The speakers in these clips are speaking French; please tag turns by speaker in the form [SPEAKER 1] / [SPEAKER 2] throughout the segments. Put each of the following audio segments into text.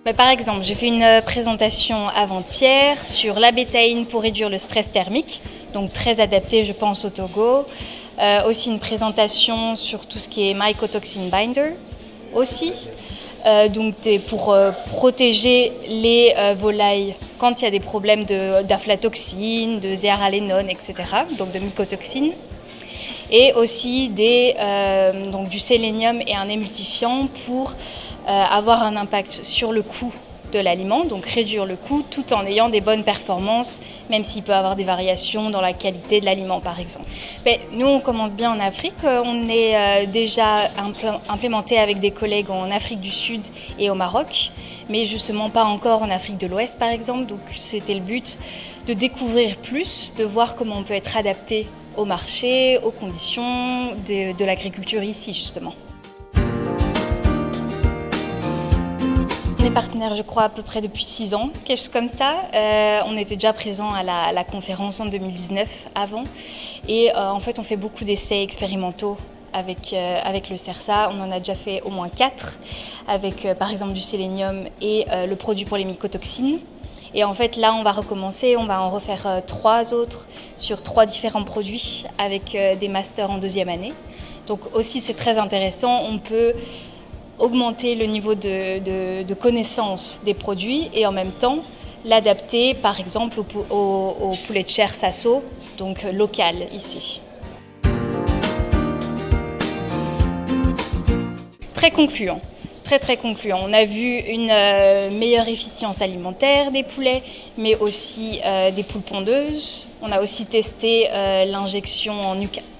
[SPEAKER 1] Mais par exemple, j'ai fait une présentation avant-hier sur la bétaïne pour réduire le stress thermique, donc très adapté, je pense, au Togo. Aussi une présentation sur tout ce qui est mycotoxin binder aussi. Donc pour protéger les volailles quand il y a des problèmes d'aflatoxine, de zéaralénone, etc., donc de mycotoxines. Et aussi donc du sélénium et un émulsifiant pour avoir un impact sur le coût de l'aliment, donc réduire le coût tout en ayant des bonnes performances, même s'il peut y avoir des variations dans la qualité de l'aliment par exemple. Mais nous on commence bien en Afrique, on est déjà implémenté avec des collègues en Afrique du Sud et au Maroc, mais justement pas encore en Afrique de l'Ouest par exemple, donc c'était le but de découvrir plus, de voir comment on peut être adapté au marché, aux conditions de l'agriculture ici justement. On est partenaire, je crois, à peu près depuis 6 ans, quelque chose comme ça. On était déjà présent à la conférence en 2019 avant. Et en fait, on fait beaucoup d'essais expérimentaux avec le CERSA. On en a déjà fait au moins 4, avec par exemple du sélénium et le produit pour les mycotoxines. Et en fait, là, on va recommencer, on va en refaire 3 autres sur 3 différents produits avec des masters en 2e année. Donc aussi, c'est très intéressant. On peut augmenter le niveau de connaissance des produits et en même temps l'adapter par exemple au poulet de chair Sasso, donc local ici. Très concluant. Très concluant. On a vu une meilleure efficience alimentaire des poulets, mais aussi des poules pondeuses. On a aussi testé l'injection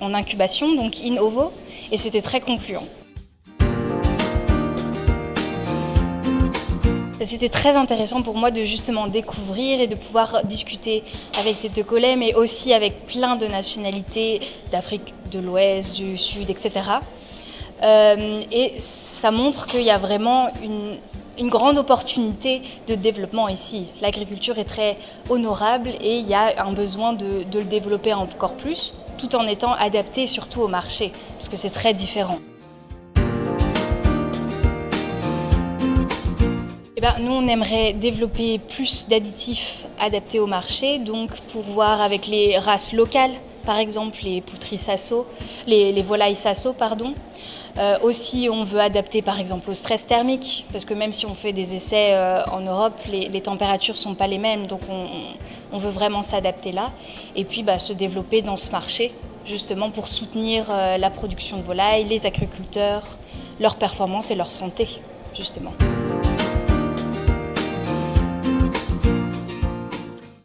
[SPEAKER 1] en incubation, donc in ovo, et c'était très concluant. C'était très intéressant pour moi de justement découvrir et de pouvoir discuter avec des Togolais, mais aussi avec plein de nationalités d'Afrique de l'Ouest, du Sud, etc. Et ça montre qu'il y a vraiment une grande opportunité de développement ici. L'agriculture est très honorable et il y a un besoin de le développer encore plus, tout en étant adapté surtout au marché, parce que c'est très différent. Nous, on aimerait développer plus d'additifs adaptés au marché, donc pour voir avec les races locales, par exemple les poultries Sasso, les volailles Sasso, pardon. Aussi, on veut adapter par exemple au stress thermique, parce que même si on fait des essais en Europe, les températures ne sont pas les mêmes, donc on veut vraiment s'adapter là. Et puis se développer dans ce marché, justement pour soutenir la production de volailles, les agriculteurs, leur performance et leur santé, justement.